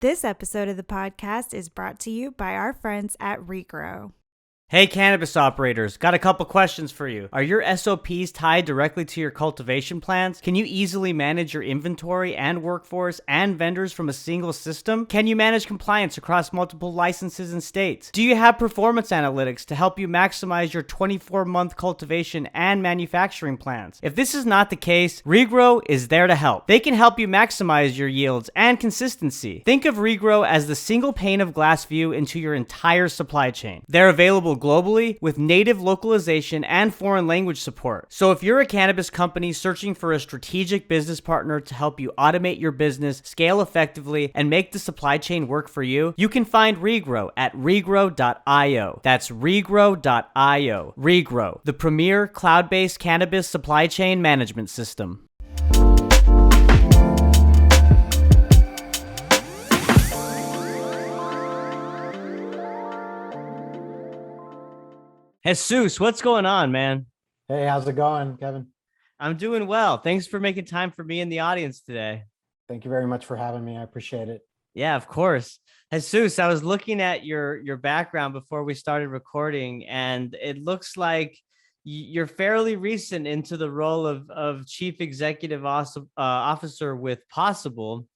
This episode of the podcast is brought to you by our friends at Regrow. Hey, cannabis operators, got a couple questions for you. Are your SOPs tied directly to your cultivation plans? Can you easily manage your inventory and workforce and vendors from a single system? Can you manage compliance across multiple licenses and states? Do you have performance analytics to help you maximize your 24-month cultivation and manufacturing plans? If this is not the case, Regrow is there to help. They can help you maximize your yields and consistency. Think of Regrow as the single pane of glass view into your entire supply chain. They're available globally with native localization and foreign language support. So if you're a cannabis company searching for a strategic business partner to help you automate your business, scale effectively, and make the supply chain work for you, you can find Regrow at regrow.io. That's regrow.io. Regrow, the premier cloud-based cannabis supply chain management system. Jesus, what's going on, man? Hey, how's it going, Kevin? I'm doing well. Thanks for making time for me in the audience today. Thank you very much for having me. I appreciate it. Yeah, of course. Jesus, I was looking at your background before we started recording, and it looks like you're fairly recent into the role of Chief Executive Officer with POSIBL.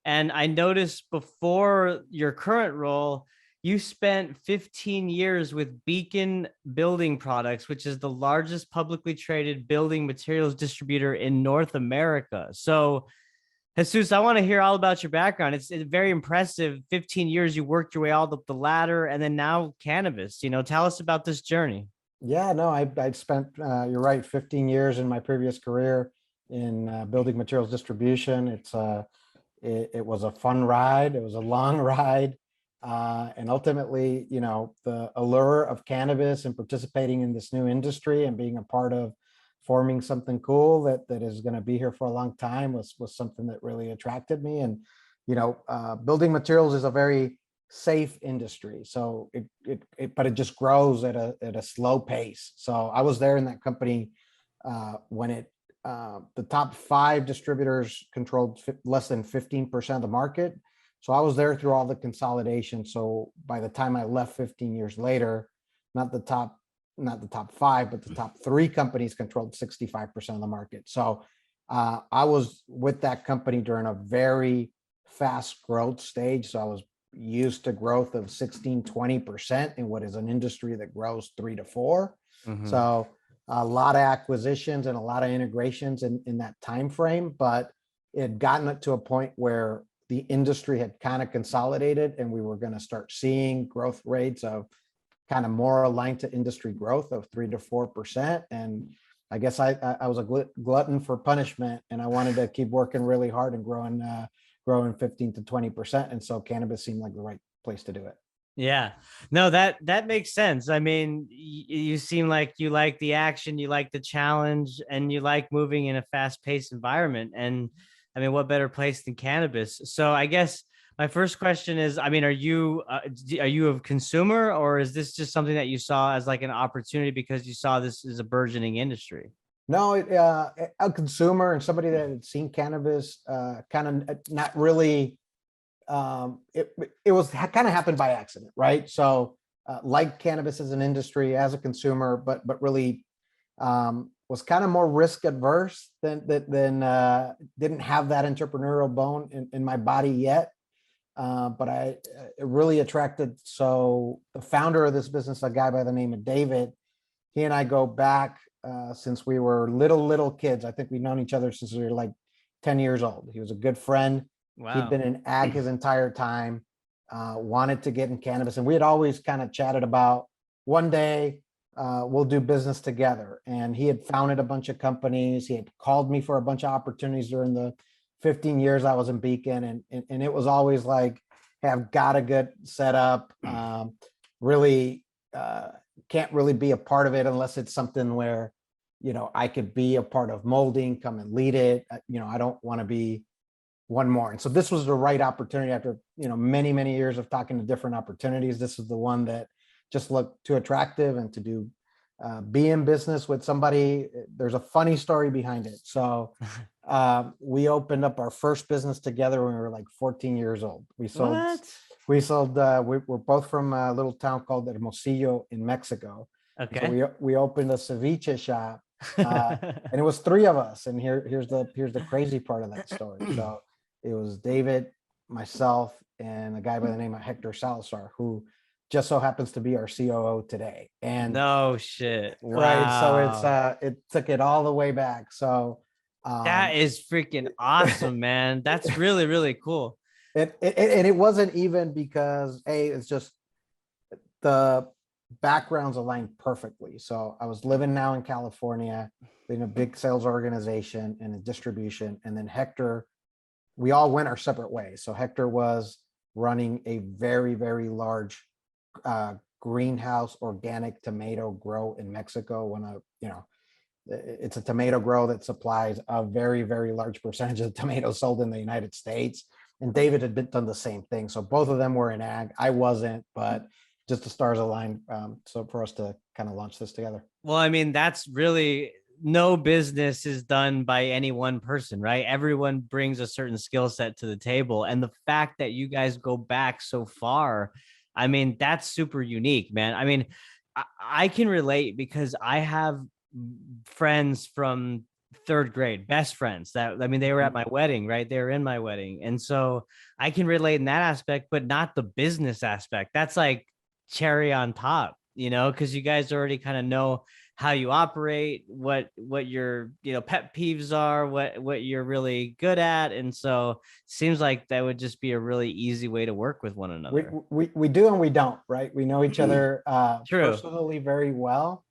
And I noticed before your current role, you spent 15 years with Beacon Building Products, which is the largest publicly traded building materials distributor in North America. So, Jesus, I want to hear all about your background. It's very impressive. 15 years, you worked your way all up the ladder, and then now cannabis. Tell us about this journey. Yeah, no, I spent, you're right, 15 years in my previous career in building materials distribution. It was a fun ride. It was a long ride. And ultimately, the allure of cannabis and participating in this new industry and being a part of forming something cool that is going to be here for a long time was something that really attracted me. And, building materials is a very safe industry. So but it just grows at a slow pace. So I was there in that company when the top 5 distributors controlled less than 15% of the market. So I was there through all the consolidation. So by the time I left 15 years later, not the top 5, but the top 3 companies controlled 65% of the market. So I was with that company during a very fast growth stage. So I was used to growth of 16-20% in what is an industry that grows 3 to 4. Mm-hmm. So a lot of acquisitions and a lot of integrations in that time frame, but it had gotten it to a point where the industry had kind of consolidated and we were going to start seeing growth rates of kind of more aligned to industry growth of 3 to 4%. And I guess I was a glutton for punishment, and I wanted to keep working really hard and growing 15 to 20%. And so cannabis seemed like the right place to do it. Yeah, no, that makes sense. I mean, you seem like you like the action, you like the challenge, and you like moving in a fast-paced environment. And I mean, what better place than cannabis? So I guess my first question is, I mean, are you a consumer, or is this just something that you saw as like an opportunity because you saw this as a burgeoning industry? No, a consumer and somebody that had seen cannabis, kind of not really. It was kind of happened by accident, right? So like cannabis as an industry, as a consumer, but really was kind of more risk adverse than didn't have that entrepreneurial bone in my body yet. But it really attracted. So the founder of this business, a guy by the name of David, he and I go back since we were little kids. I think we've known each other since we were like 10 years old. He was a good friend. Wow. He'd been in ag his entire time, wanted to get in cannabis. And we had always kind of chatted about one day we'll do business together. And he had founded a bunch of companies. He had called me for a bunch of opportunities during the 15 years I was in Beacon. And it was always like, hey, I've got a good setup. Really can't really be a part of it unless it's something where, I could be a part of molding, come and lead it. I don't want to be one more. And so this was the right opportunity after, many years of talking to different opportunities. This is the one that just looked too attractive and to do be in business with somebody. There's a funny story behind it. So we opened up our first business together when we were like 14 years old. What? We're both from a little town called Hermosillo in Mexico. And so Okay. we opened a ceviche shop, and it was three of us. And here's the crazy part of that story. So it was David, myself, and a guy by the name of Hector Salazar, who just so happens to be our COO today. And No shit. right, so Wow. it took it all the way back. So That is freaking awesome, man. That's really, really cool. and it wasn't even because it's just the backgrounds aligned perfectly. So I was living now in California in a big sales organization and a distribution, and then Hector, we all went our separate ways. So Hector was running a very, very large greenhouse organic tomato grow in Mexico. It's a tomato grow that supplies a very, very large percentage of the tomatoes sold in the United States. And David had done the same thing. So both of them were in ag. I wasn't, but just the stars aligned. So for us to kind of launch this together. Well, I mean, that's really no business is done by any one person, right? Everyone brings a certain skill set to the table. And the fact that you guys go back so far, I mean, that's super unique, man. I mean, I can relate because I have friends from third grade, best friends that, I mean, they were at my wedding, right? They were in my wedding. And so I can relate in that aspect, but not the business aspect. That's like cherry on top, because you guys already kind of know how you operate, what your pet peeves are, what you're really good at, and so seems like that would just be a really easy way to work with one We, another. we do and we don't, right? We know each other True. personally very well.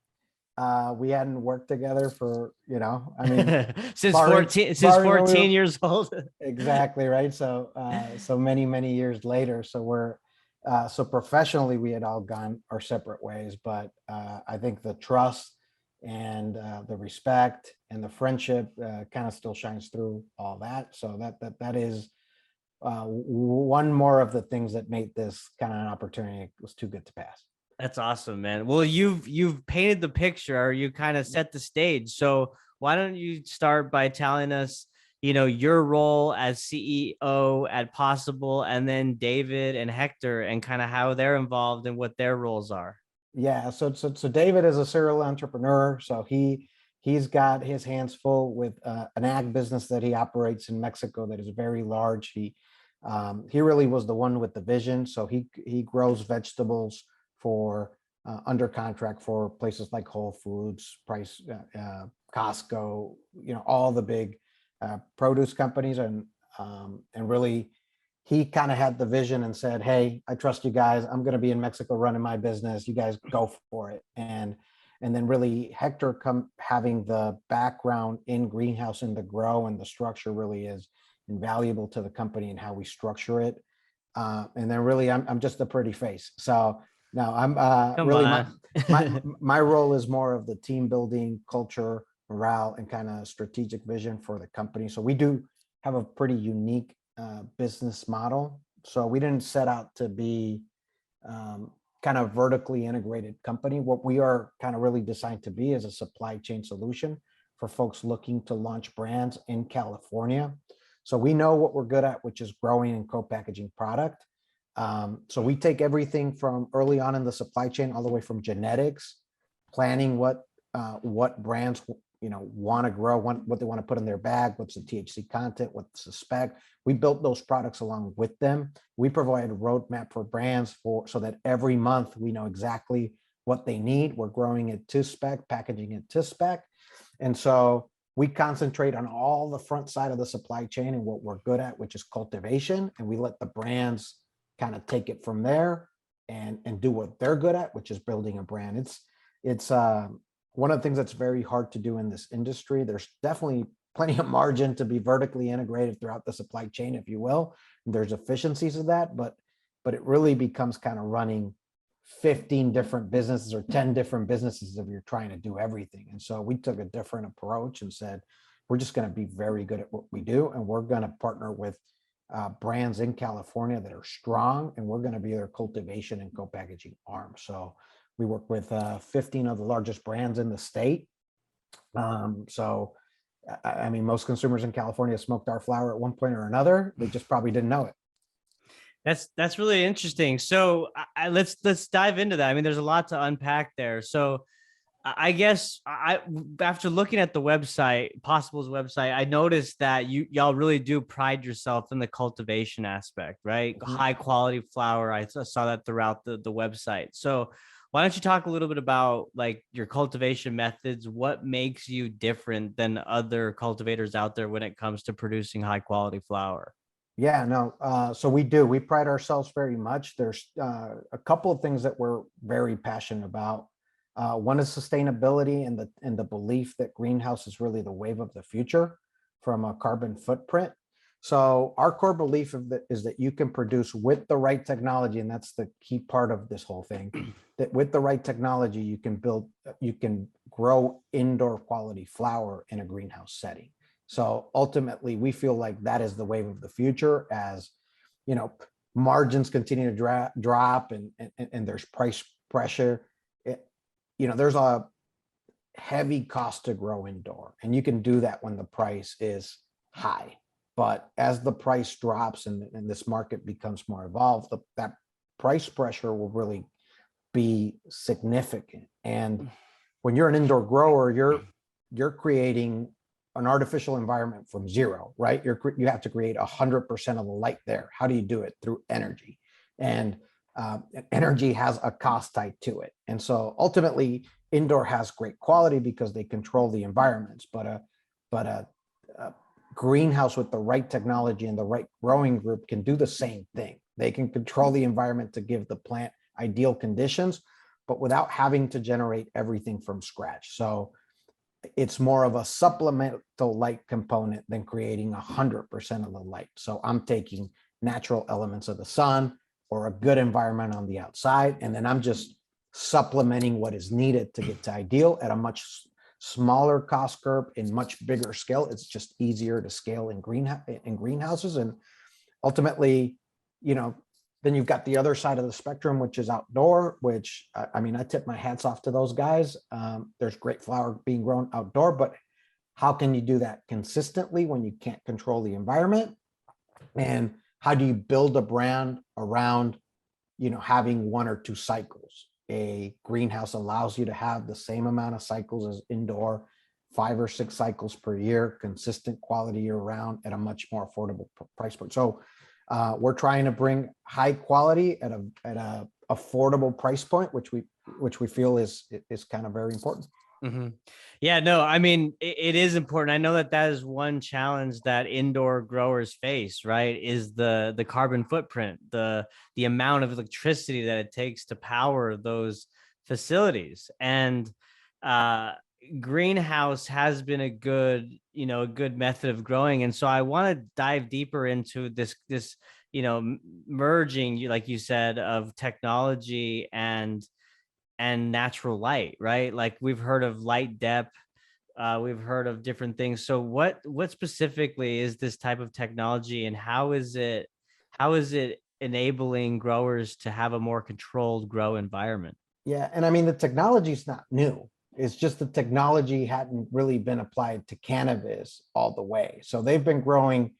We hadn't worked together for, I mean, since barring 14 since barring when we 14 were years old. exactly right. So so many years later. So so professionally we had all gone our separate ways, but I think the trust and the respect and the friendship kind of still shines through all that. So that is one more of the things that made this kind of an opportunity. It was too good to pass. That's awesome, man. Well, you've painted the picture, or you kind of set the stage. So why don't you start by telling us, your role as CEO at Possible, and then David and Hector, and kind of how they're involved and what their roles are. Yeah, so David is a serial entrepreneur. So he's got his hands full with an ag business that he operates in Mexico that is very large. He really was the one with the vision. So he grows vegetables for under contract for places like Whole Foods, Costco, all the big produce companies, and really he kind of had the vision and said, "Hey, I trust you guys. I'm going to be in Mexico running my business. You guys go for it." And then really Hector having the background in greenhouse and the grow and the structure really is invaluable to the company and how we structure it. And then really I'm just a pretty face. So now I'm Come really on. my role is more of the team building, culture, morale, and kind of strategic vision for the company. So we do have a pretty unique business model. So we didn't set out to be kind of vertically integrated company. What we are kind of really designed to be is a supply chain solution for folks looking to launch brands in California. So we know what we're good at, which is growing and co-packaging product. So we take everything from early on in the supply chain, all the way from genetics, planning what brands want to grow, what they want to put in their bag, what's the THC content, what's the spec. We built those products along with them. We provide a roadmap for brands so that every month we know exactly what they need. We're growing it to spec, packaging it to spec. And so we concentrate on all the front side of the supply chain and what we're good at, which is cultivation. And we let the brands kind of take it from there and do what they're good at, which is building a brand. It's one of the things that's very hard to do in this industry. There's definitely plenty of margin to be vertically integrated throughout the supply chain, if you will. There's efficiencies of that, but it really becomes kind of running 15 different businesses or 10 different businesses if you're trying to do everything. And so we took a different approach and said, we're just going to be very good at what we do. And we're going to partner with brands in California that are strong, and we're going to be their cultivation and co-packaging arm. So We work with 15 of the largest brands in the state. So, I mean, most consumers in California smoked our flower at one point or another. They just probably didn't know it. That's really interesting. So let's dive into that. I mean, there's a lot to unpack there. So I guess after looking at the website, POSIBL's website, I noticed that y'all really do pride yourself in the cultivation aspect, right? Mhm. High quality flower. I saw that throughout the website. So why don't you talk a little bit about like your cultivation methods? What makes you different than other cultivators out there when it comes to producing high quality flower? Yeah, no. So we pride ourselves very much. There's a couple of things that we're very passionate about. One is sustainability and the belief that greenhouse is really the wave of the future from a carbon footprint. So our core belief is that you can produce with the right technology, and that's the key part of this whole thing. That with the right technology, you can grow indoor quality flower in a greenhouse setting. So ultimately, we feel like that is the wave of the future as, you know, margins continue to drop and there's price pressure. There's a heavy cost to grow indoor, and you can do that when the price is high. But as the price drops and this market becomes more evolved, that price pressure will really be significant. And when you're an indoor grower, you're creating an artificial environment from zero, right? You have to create 100% of the light there. How do you do it? Through energy, and energy has a cost tied to it. And so ultimately, indoor has great quality because they control the environments. But a greenhouse with the right technology and the right growing group can do the same thing. They can control the environment to give the plant ideal conditions, but without having to generate everything from scratch. So it's more of a supplemental light component than creating 100% of the light. So I'm taking natural elements of the sun or a good environment on the outside, and then I'm just supplementing what is needed to get to ideal at a much smaller cost curve in much bigger scale. It's just easier to scale in greenhouses. And ultimately, then you've got the other side of the spectrum, which is outdoor, which I mean, I tip my hats off to those guys. There's great flower being grown outdoor, but how can you do that consistently when you can't control the environment? And how do you build a brand around, having one or two cycles? A greenhouse allows you to have the same amount of cycles as indoor, 5 or 6 cycles per year, consistent quality year round at a much more affordable price point. So we're trying to bring high quality at a affordable price point, which we feel is kind of very important. Mm-hmm. Yeah, no, I mean, it is important. I know that is one challenge that indoor growers face, right? Is the carbon footprint, the amount of electricity that it takes to power those facilities. And greenhouse has been a good method of growing. And so I want to dive deeper into this merging, like you said, of technology and natural light, right? Like we've heard of light depth, we've heard of different things. So what specifically is this type of technology, and how is it enabling growers to have a more controlled grow environment? Yeah, and I mean, the technology is not new. It's just the technology hadn't really been applied to cannabis all the way. So they've been growing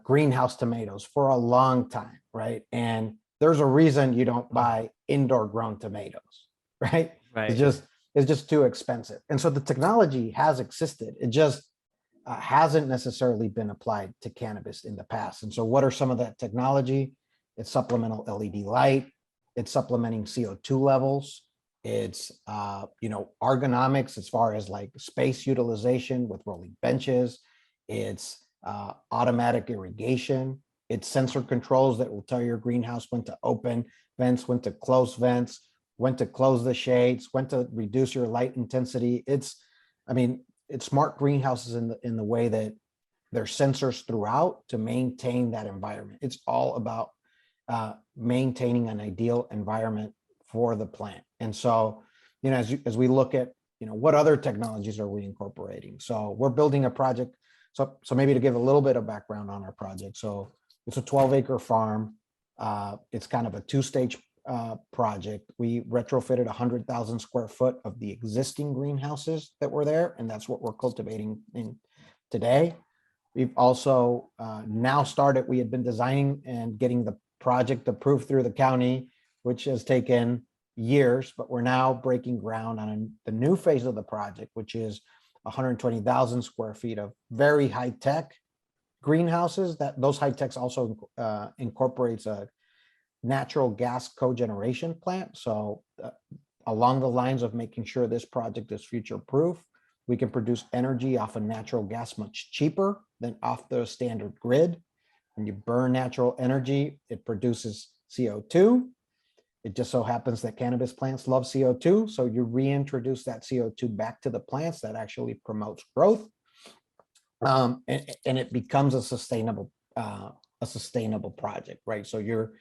greenhouse tomatoes for a long time, right? And there's a reason you don't buy indoor grown tomatoes, right? Right. It's just too expensive. And so the technology has existed. It just hasn't necessarily been applied to cannabis in the past. And so what are some of that technology? It's supplemental LED light. It's supplementing CO2 levels. It's ergonomics as far as like space utilization with rolling benches. It's automatic irrigation. It's sensor controls that will tell your greenhouse when to open vents, when to close vents, when to close the shades, when to reduce your light intensity. It's smart greenhouses in the way that there's sensors throughout to maintain that environment. It's all about maintaining an ideal environment for the plant. And so, as we look at, what other technologies are we incorporating? So we're building a project. So maybe to give a little bit of background on our project. So it's a 12-acre farm. It's kind of a two-stage project, we retrofitted 100,000 square foot of the existing greenhouses that were there, and that's what we're cultivating in today. We've also now started, we had been designing and getting the project approved through the county, which has taken years, but we're now breaking ground on the new phase of the project, which is 120,000 square feet of very high tech greenhouses. That those high techs also incorporates a natural gas cogeneration plant. So along the lines of making sure this project is future proof, we can produce energy off of natural gas much cheaper than off the standard grid. When you burn natural energy, it produces CO2. It just so happens that cannabis plants love CO2. So you reintroduce that CO2 back to the plants. That actually promotes growth. And it becomes a sustainable project, right? So you're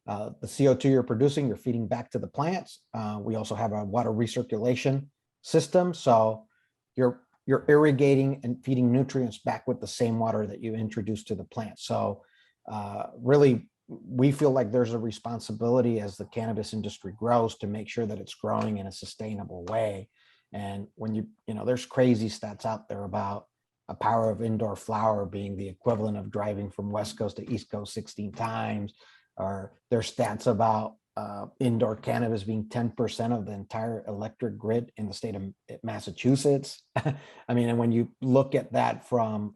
the CO2 you're producing, you're feeding back to the plants. We also have a water recirculation system. So you're irrigating and feeding nutrients back with the same water that you introduce to the plant. So really, we feel like there's a responsibility as the cannabis industry grows to make sure that it's growing in a sustainable way. And when there's crazy stats out there about a power of indoor flower being the equivalent of driving from West Coast to East Coast 16 times, or there's stats about indoor cannabis being 10% of the entire electric grid in the state of Massachusetts. I mean, and when you look at that from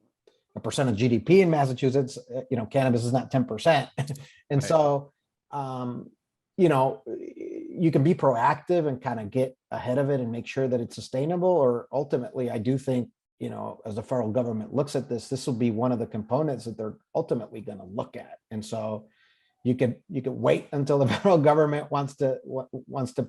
a percent of GDP in Massachusetts, cannabis is not 10%. And right. So, you can be proactive and kind of get ahead of it and make sure that it's sustainable. Or ultimately, I do think, as the federal government looks at this, this will be one of the components that they're ultimately going to look at. And so you could wait until the federal government wants to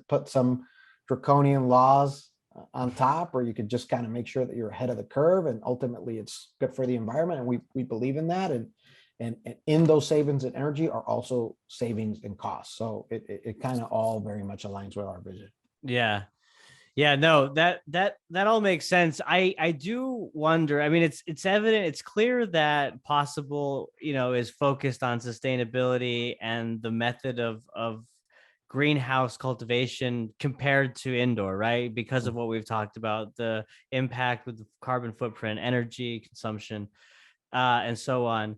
put some draconian laws on top, or you could just kind of make sure that you're ahead of the curve, and ultimately it's good for the environment. And we believe in that. And in those savings in energy are also savings in costs. So it kind of all very much aligns with our vision. Yeah. Yeah, no, that all makes sense. I do wonder, I mean, it's evident, it's clear that POSIBL, is focused on sustainability and the method of greenhouse cultivation compared to indoor, right? Because of what we've talked about, the impact with the carbon footprint, energy consumption, and so on.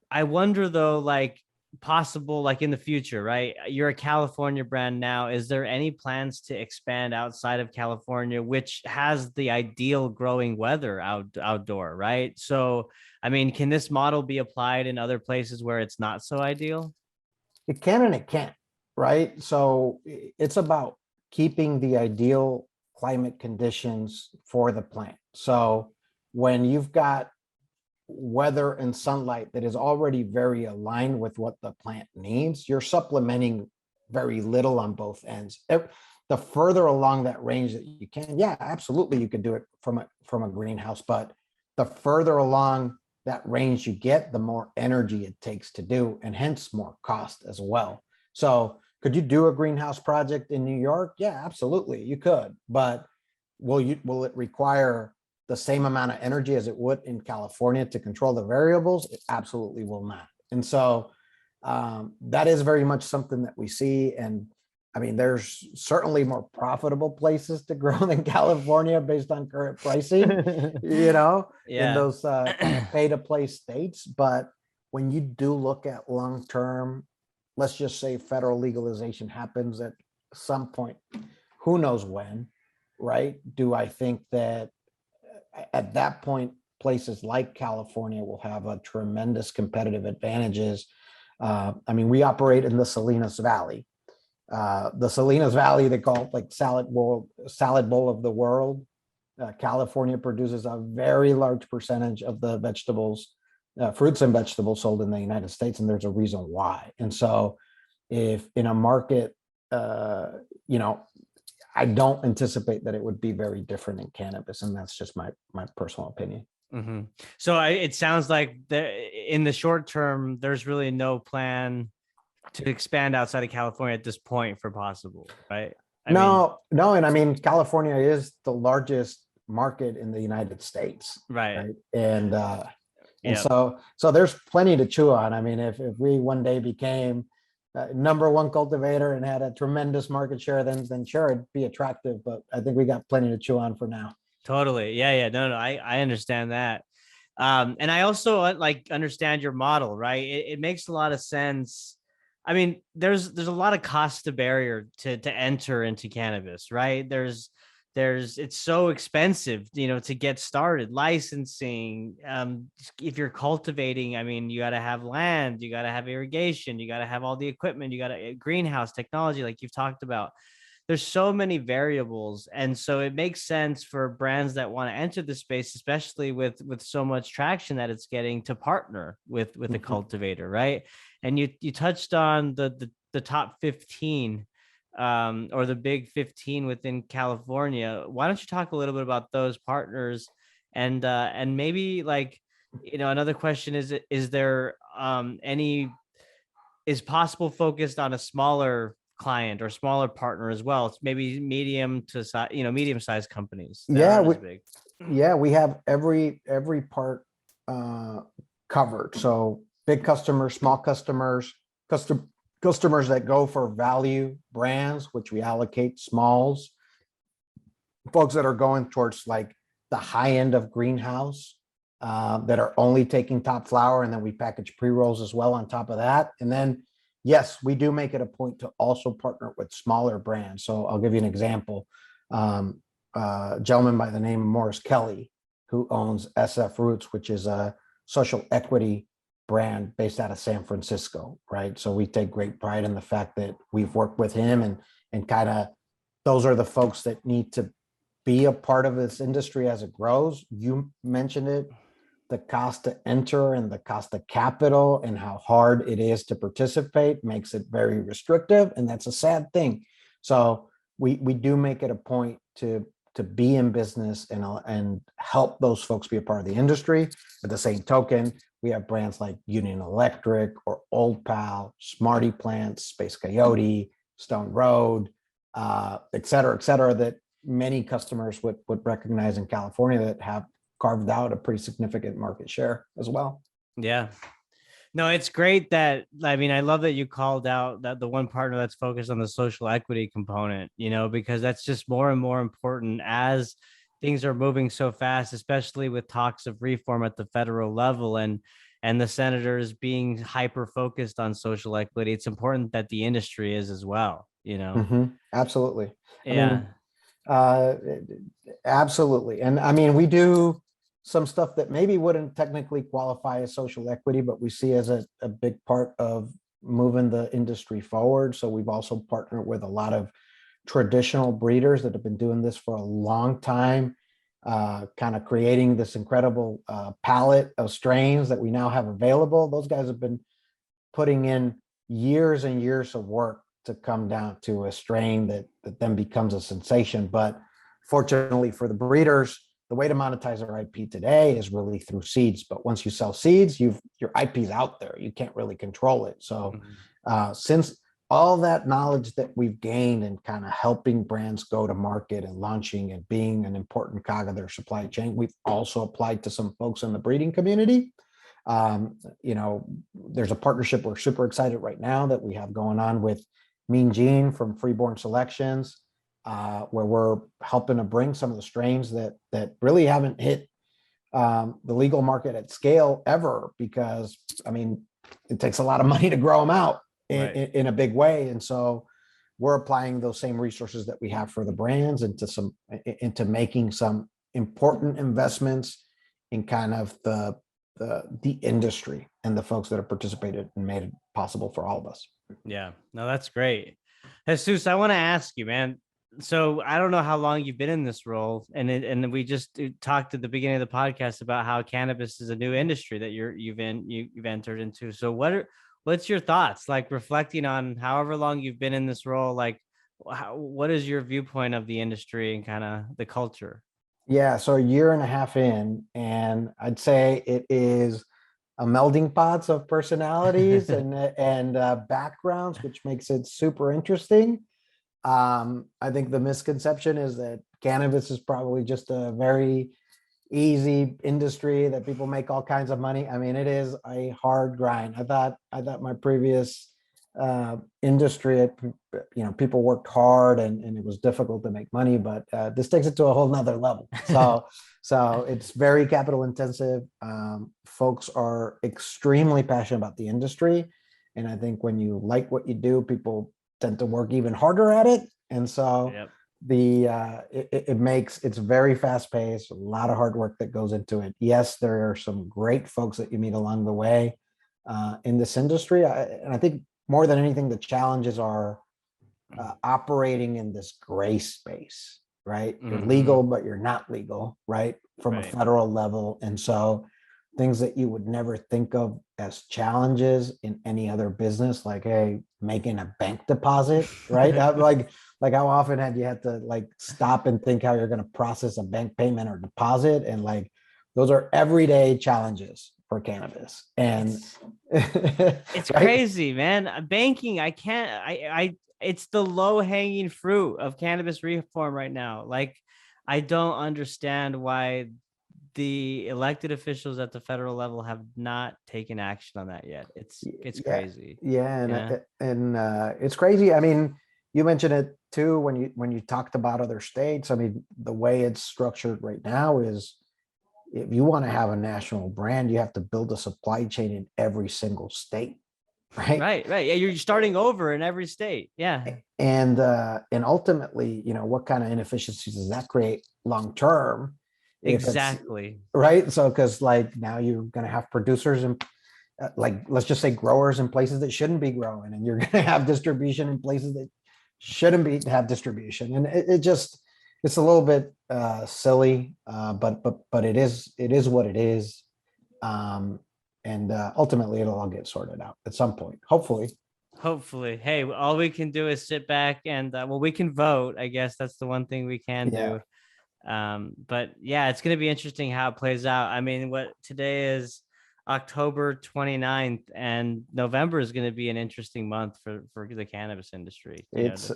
I wonder though, like POSIBL, like in the future, right? You're a California brand now. Is there any plans to expand outside of California, which has the ideal growing weather outdoor, right? So, I mean, can this model be applied in other places where it's not so ideal? It can and it can't, right? So it's about keeping the ideal climate conditions for the plant. So when you've got weather and sunlight that is already very aligned with what the plant needs, you're supplementing very little on both ends. The further along that range that you can, yeah, absolutely, you can do it from a greenhouse, but the further along that range you get, the more energy it takes to do, and hence more cost as well. So could you do a greenhouse project in New York? Yeah, absolutely, you could, but will it require the same amount of energy as it would in California to control the variables? It absolutely will not. And so that is very much something that we see. And I mean, there's certainly more profitable places to grow than California based on current pricing, in those pay to play states. But when you do look at long term, let's just say federal legalization happens at some point, who knows when, right? Do I think that at that point, places like California will have a tremendous competitive advantages? I mean, we operate in the Salinas Valley. The Salinas Valley, they call it like salad bowl of the world. California produces a very large percentage of the vegetables, fruits and vegetables sold in the United States, and there's a reason why. And so if in a market, I don't anticipate that it would be very different in cannabis, and that's just my personal opinion. Mm-hmm. So it sounds like in the short term, there's really no plan to expand outside of California at this point for POSIBL, right? No, and I mean, California is the largest market in the United States, right? And so there's plenty to chew on. I mean, if we one day became number one cultivator and had a tremendous market share, then sure, it'd be attractive. But I think we got plenty to chew on for now. Totally. Yeah. No, I understand that. And I also like understand your model, right? It makes a lot of sense. I mean, there's a lot of cost to barrier to enter into cannabis, right? There's it's so expensive, to get started. Licensing, if you're cultivating, I mean, you got to have land, you got to have irrigation, you got to have all the equipment, you got to greenhouse technology, like you've talked about. There's so many variables, and so it makes sense for brands that want to enter the space, especially with so much traction that it's getting, to partner with a cultivator, right? And you touched on the top 15, or the big 15 within California. Why don't you talk a little bit about those partners, and maybe, like, another question is there any is possible focused on a smaller client or smaller partner as well? It's maybe medium to size, medium-sized companies that Yeah, aren't as big. we have every part covered. So big customers, small customers, customers that go for value brands, which we allocate smalls, folks that are going towards like the high end of greenhouse, that are only taking top flower, and then we package pre-rolls as well on top of that. And then, yes, we do make it a point to also partner with smaller brands. So I'll give you an example. A gentleman by the name of Morris Kelly, who owns SF Roots, which is a social equity brand based out of San Francisco, right? So we take great pride in the fact that we've worked with him, and kind of those are the folks that need to be a part of this industry as it grows. You mentioned it, the cost to enter and the cost of capital and how hard it is to participate makes it very restrictive, and that's a sad thing. So we do make it a point to be in business and help those folks be a part of the industry. At the same token, we have brands like Union Electric or Old Pal, Smarty Plants, Space Coyote, Stone Road, et cetera, that many customers would recognize in California, that have carved out a pretty significant market share as well. Yeah. No, it's great that, I mean, I love that you called out that the one partner that's focused on the social equity component, because that's just more and more important as things are moving so fast, especially with talks of reform at the federal level, and the senators being hyper focused on social equity. It's important that the industry is as well, Absolutely. I Yeah. mean, absolutely. And I mean, we do some stuff that maybe wouldn't technically qualify as social equity, but we see as a big part of moving the industry forward. So we've also partnered with a lot of traditional breeders that have been doing this for a long time, kind of creating this incredible palette of strains that we now have available. Those guys have been putting in years and years of work to come down to a strain that then becomes a sensation. But fortunately for the breeders, the way to monetize our IP today is really through seeds. But once you sell seeds, your IP's out there. You can't really control it. So since all that knowledge that we've gained and kind of helping brands go to market and launching and being an important cog of their supply chain, we've also applied to some folks in the breeding community. There's a partnership we're super excited right now that we have going on with Mean Gene from Freeborn Selections, where we're helping to bring some of the strains that really haven't hit the legal market at scale ever, because I mean, it takes a lot of money to grow them out in a big way. And so we're applying those same resources that we have for the brands into making some important investments in kind of the industry and the folks that have participated and made it possible for all of us. Yeah, no, that's great. Jesus, I want to ask you, man. So I don't know how long you've been in this role, and we just talked at the beginning of the podcast about how cannabis is a new industry that you've entered into. So what's your thoughts, like, reflecting on however long you've been in this role? Like, what is your viewpoint of the industry and kind of the culture? Yeah, so a year and a half in, and I'd say it is a melding pots of personalities and backgrounds, which makes it super interesting. I think the misconception is that cannabis is probably just a very easy industry that people make all kinds of money. I mean, it is a hard grind. I thought my previous industry. People worked hard and it was difficult to make money, but this takes it to a whole nother level. So it's very capital intensive. Folks are extremely passionate about the industry. And I think when you like what you do, people tend to work even harder at it. And so Yep. it's very fast paced, a lot of hard work that goes into it. Yes, there are some great folks that you meet along the way in this industry. And I think more than anything, the challenges are operating in this gray space, right? You're legal, but you're not legal, right? From a federal level. And so things that you would never think of as challenges in any other business, like, hey, making a bank deposit, right? like how often had you had to like stop and think how you're going to process a bank payment or deposit? And like, those are everyday challenges for cannabis. And it's right? crazy, man. Banking, I can't, it's the low hanging fruit of cannabis reform right now. Like, I don't understand why the elected officials at the federal level have not taken action on that yet. It's crazy. And it's crazy. I mean, you mentioned it too when you talked about other states. I mean, the way it's structured right now is, if you want to have a national brand, you have to build a supply chain in every single state, right? Right. Yeah, you're starting over in every state. Yeah. And ultimately, what kind of inefficiencies does that create long term? Exactly. Right. So, because like now you're going to have producers and like, let's just say growers in places that shouldn't be growing, and you're going to have distribution in places that shouldn't be have distribution. And it's a little bit silly, but it is what it is. And ultimately it'll all get sorted out at some point, hopefully. Hey, all we can do is sit back and we can vote. I guess that's the one thing we can do. But yeah, it's going to be interesting how it plays out. I mean, what today is October 29th, and November is going to be an interesting month for the cannabis industry. It's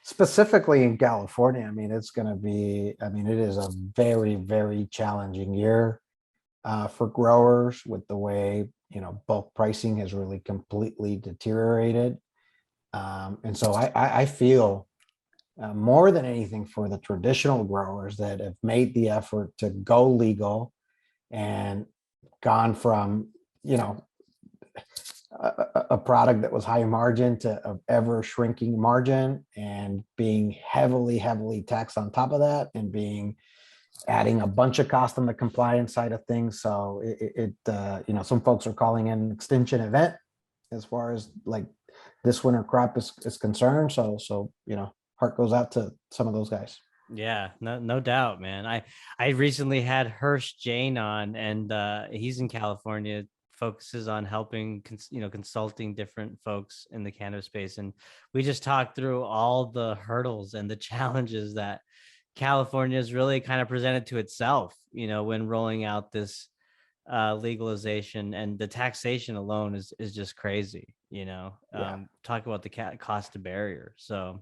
specifically in California. I mean, it is a very, very challenging year for growers, with the way, bulk pricing has really completely deteriorated. And so I feel more than anything for the traditional growers that have made the effort to go legal and gone from, a product that was high margin to an ever shrinking margin, and being heavily, heavily taxed on top of that, and adding a bunch of cost on the compliance side of things. So some folks are calling it an extinction event as far as like this winter crop is concerned. So heart goes out to some of those guys. Yeah, no doubt, man. I recently had Hirsch Jane on, and he's in California, focuses on helping, consulting different folks in the cannabis space. And we just talked through all the hurdles and the challenges that California has really kind of presented to itself, when rolling out this legalization, and the taxation alone is just crazy, talk about the cost of barrier. So,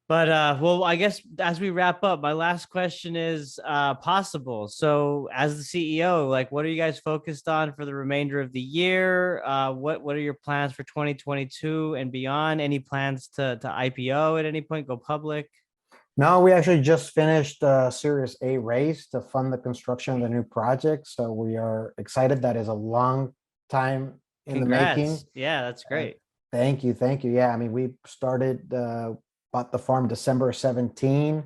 but well, I guess as we wrap up, my last question is POSIBL. So as the CEO, like, what are you guys focused on for the remainder of the year? What are your plans for 2022 and beyond? Any plans to IPO at any point, go public? No, we actually just finished a Series A raise to fund the construction of the new project. So we are excited. That is a long time in Congrats. the making. Yeah, that's great. Thank you. Yeah, I mean, we started, bought the farm December 17,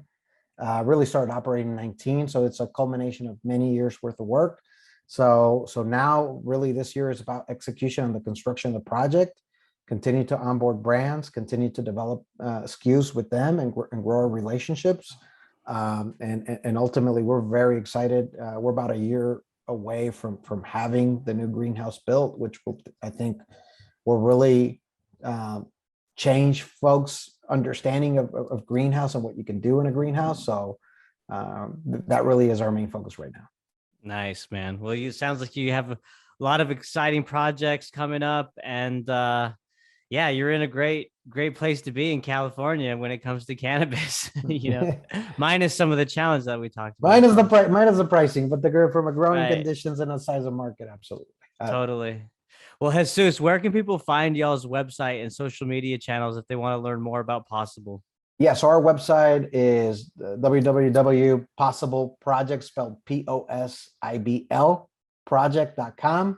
really started operating 19. So it's a culmination of many years worth of work. So now really this year is about execution on the construction of the project, continue to onboard brands, continue to develop SKUs with them, and grow our relationships. And ultimately, we're very excited. We're about a year away from having the new greenhouse built, which I think will really change folks' understanding of greenhouse and what you can do in a greenhouse. So that really is our main focus right now. Nice, man. Well, sounds like you have a lot of exciting projects coming up, and yeah, you're in a great place to be in California when it comes to cannabis. Minus some of the challenges that we talked about. Minus the pricing, but from a growing conditions and a size of market, absolutely. Totally. Well, Jesus, where can people find y'all's website and social media channels if they want to learn more about Possible? Yeah, so our website is www.possible project, spelled POSIBL project.com.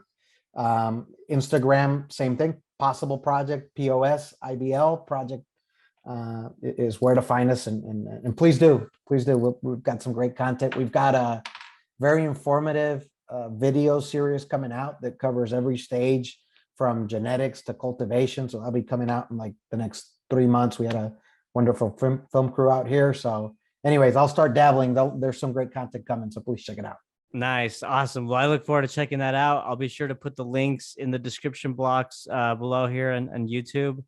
Instagram, same thing, Possible Project, POSIBL project is where to find us. And please do. We've got some great content. We've got a very informative video series coming out that covers every stage from genetics to cultivation. So I'll be coming out in like the next 3 months. We had a wonderful film crew out here. So anyways, I'll start dabbling. There's some great content coming. So please check it out. Nice. Awesome. Well, I look forward to checking that out. I'll be sure to put the links in the description blocks below here on YouTube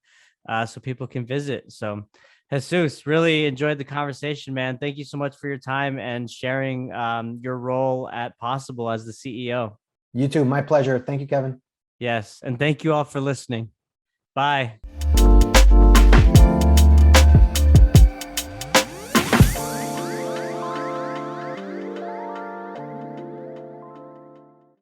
so people can visit. So, Jesus, really enjoyed the conversation, man. Thank you so much for your time and sharing your role at Possible as the CEO. You too. My pleasure. Thank you, Kevin. Yes. And thank you all for listening. Bye.